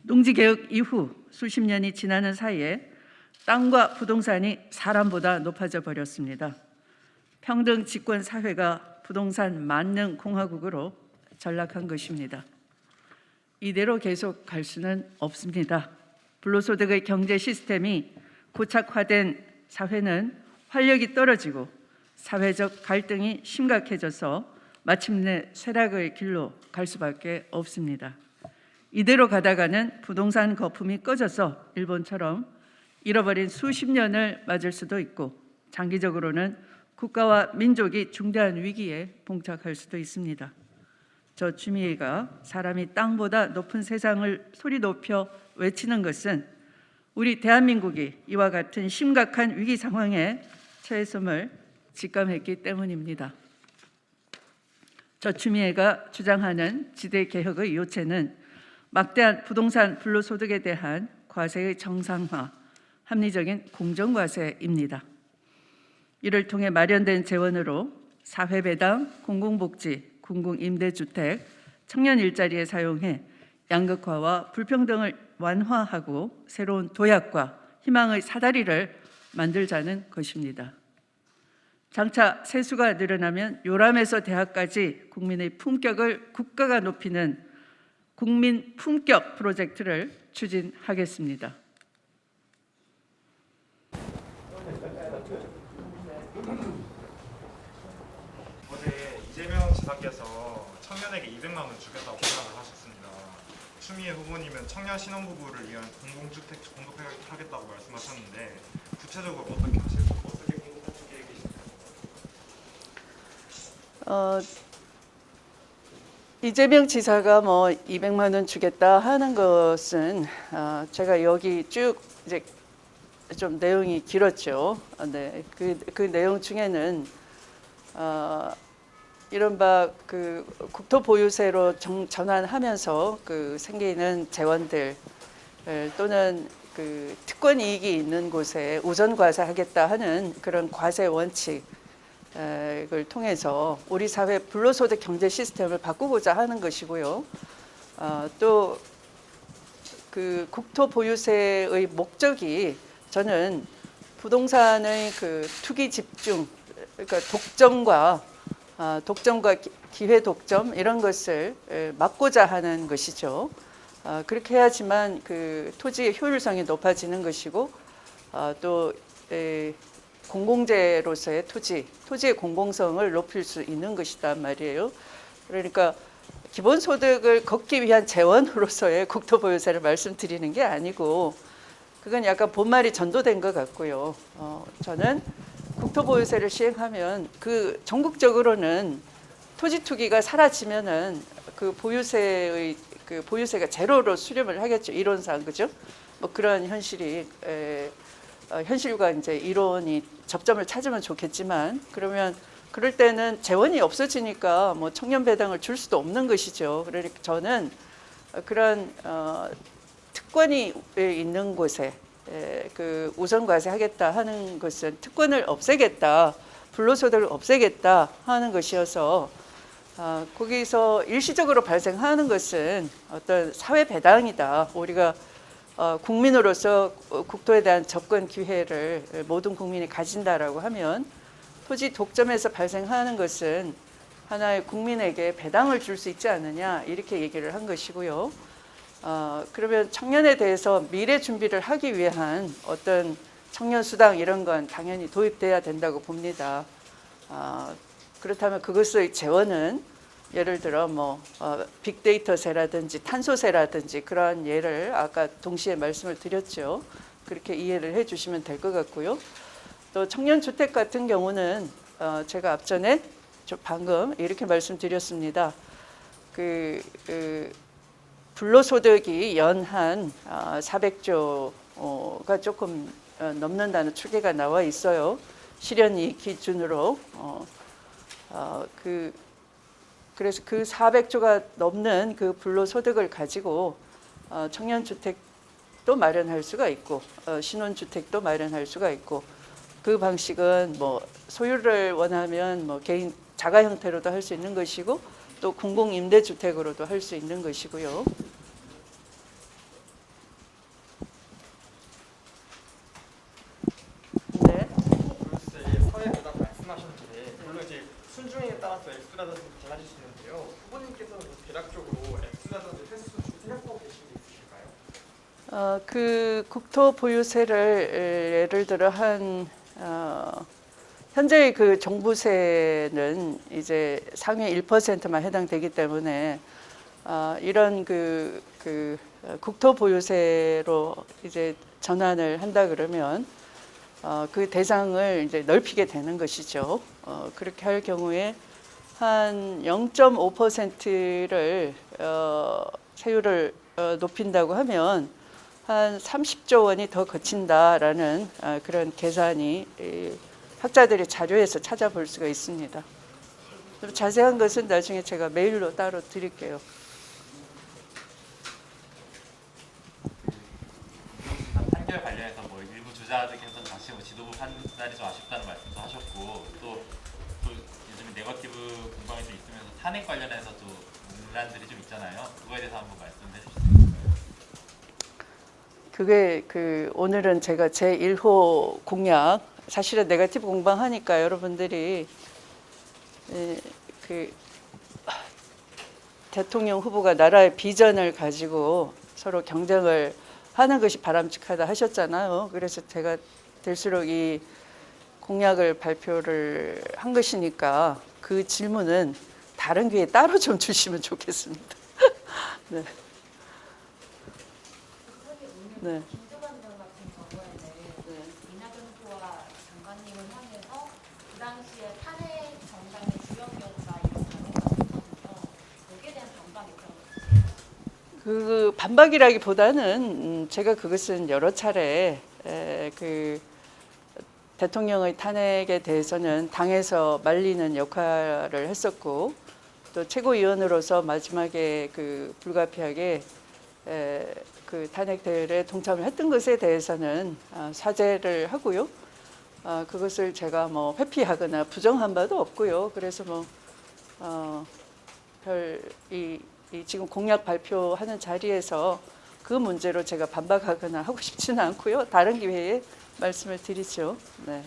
농지개혁 이후 수십 년이 지나는 사이에 땅과 부동산이 사람보다 높아져 버렸습니다. 평등 집권 사회가 부동산 만능 공화국으로 전락한 것입니다. 이대로 계속 갈 수는 없습니다. 불로소득의 경제 시스템이 고착화된 사회는 활력이 떨어지고 사회적 갈등이 심각해져서 마침내 쇠락의 길로 갈 수밖에 없습니다. 이대로 가다가는 부동산 거품이 꺼져서 일본처럼 잃어버린 수십 년을 맞을 수도 있고 장기적으로는 국가와 민족이 중대한 위기에 봉착할 수도 있습니다. 저 추미애가 사람이 땅보다 높은 세상을 소리 높여 외치는 것은 우리 대한민국이 이와 같은 심각한 위기 상황에 처했음을 직감했기 때문입니다. 저 추미애가 주장하는 지대개혁의 요체는 막대한 부동산 불로소득에 대한 과세의 정상화, 합리적인 공정과세입니다. 이를 통해 마련된 재원으로 사회배당, 공공복지, 공공임대주택, 청년 일자리에 사용해 양극화와 불평등을 완화하고 새로운 도약과 희망의 사다리를 만들자는 것입니다. 장차 세수가 늘어나면 요람에서 대학까지 국민의 품격을 국가가 높이는 국민 품격 프로젝트를 추진하겠습니다. 어제 이재명 지사께서 청년에게 200만 원 주겠다고 공약을 하셨습니다. 추미애 후보님은 청년 신혼부부를 위한 공공주택 공급하겠다고 말씀하셨는데 구체적으로 어떻게 공급할 계획이신가요? 이재명 지사가 200만 원 주겠다 하는 것은 제가 여기 쭉 이제 좀 내용이 길었죠. 네, 그 내용 중에는 이른바 그 국토 보유세로 전환하면서 그 생기는 재원들 또는 그 특권 이익이 있는 곳에 우선 과세하겠다 하는 그런 과세 원칙을 통해서 우리 사회 불로소득 경제 시스템을 바꾸고자 하는 것이고요. 또 그 국토 보유세의 목적이 저는 부동산의 그 투기 집중, 그러니까 독점과 기회 독점 이런 것을 막고자 하는 것이죠. 그렇게 해야지만 그 토지의 효율성이 높아지는 것이고 또 공공재로서의 토지의 공공성을 높일 수 있는 것이란 말이에요. 그러니까 기본소득을 걷기 위한 재원으로서의 국토보유세를 말씀드리는 게 아니고 그건 약간 본말이 전도된 것 같고요. 저는 국토보유세를 시행하면 그 전국적으로는 토지 투기가 사라지면은 그 보유세가 제로로 수렴을 하겠죠. 이론상 그죠? 뭐 그런 현실과 이제 이론이 접점을 찾으면 좋겠지만 그러면 그럴 때는 재원이 없어지니까 뭐 청년 배당을 줄 수도 없는 것이죠. 그러니까 저는 그런 특권이 있는 곳에 그 우선 과세하겠다 하는 것은 특권을 없애겠다, 불로소득을 없애겠다 하는 것이어서 거기서 일시적으로 발생하는 것은 어떤 사회 배당이다. 우리가 국민으로서 국토에 대한 접근 기회를 모든 국민이 가진다라고 하면 토지 독점에서 발생하는 것은 하나의 국민에게 배당을 줄 수 있지 않느냐 이렇게 얘기를 한 것이고요. 그러면 청년에 대해서 미래 준비를 하기 위한 어떤 청년 수당 이런 건 당연히 도입돼야 된다고 봅니다. 그렇다면 그것의 재원은 예를 들어 빅데이터세라든지 탄소세라든지 그러한 예를 아까 동시에 말씀을 드렸죠. 그렇게 이해를 해주시면 될 것 같고요. 또 청년주택 같은 경우는 제가 앞전에 방금 이렇게 말씀드렸습니다. 불로소득이 연한 400조가 조금 넘는다는 추계가 나와 있어요. 실현이익 기준으로 그래서 그 400조가 넘는 그 불로소득을 가지고 청년주택도 마련할 수가 있고 신혼주택도 마련할 수가 있고 그 방식은 뭐 소유를 원하면 뭐 개인 자가 형태로도 할 수 있는 것이고 또 공공임대주택으로도 할 수 있는 것이고요. 그 국토 보유세를 예를 들어 현재의 그 종부세는 이제 상위 1%만 해당되기 때문에 이런 그 국토 보유세로 이제 전환을 한다 그러면 그 대상을 이제 넓히게 되는 것이죠. 그렇게 할 경우에 한 0.5%를 세율을 높인다고 하면 한 30조 원이 더 거친다라는 그런 계산이 학자들의 자료에서 찾아볼 수가 있습니다. 자세한 것은 나중에 제가 메일로 따로 드릴게요. 판결 관련해서 뭐 일부 주자들께서 다시 뭐 지도부 판단이 좀 아쉽다는 말씀도 하셨고 또 요즘 네거티브 공방이 좀 있으면서 탄핵 관련해서 또 논란들이 좀 있잖아요. 그거에 대해서 한번 말씀해 주실 수 있을까요? 그게 오늘은 제가 제 1호 공약 사실은 네거티브 공방하니까 여러분들이 대통령 후보가 나라의 비전을 가지고 서로 경쟁을 하는 것이 바람직하다 하셨잖아요. 그래서 제가 될수록 이 공약을 발표를 한 것이니까 그 질문은 다른 기회에 따로 좀 주시면 좋겠습니다. 네. 네. 김두관 전 같은 경우에는 이낙연 후보와 장관님을 향해서 그 당시에 탄핵 정당의 주역이었다 이런 발언가 있거든요. 여기에 대한 반박이 어떠세요? 그 반박이라기보다는 제가 그것은 여러 차례 그 대통령의 탄핵에 대해서는 당에서 말리는 역할을 했었고 또 최고위원으로서 마지막에 그 불가피하게 그 탄핵 대회에 동참을 했던 것에 대해서는 사죄를 하고요. 그것을 제가 뭐 회피하거나 부정한 바도 없고요. 그래서 이 지금 공약 발표하는 자리에서 그 문제로 제가 반박하거나 하고 싶지는 않고요. 다른 기회에 말씀을 드리죠. 네.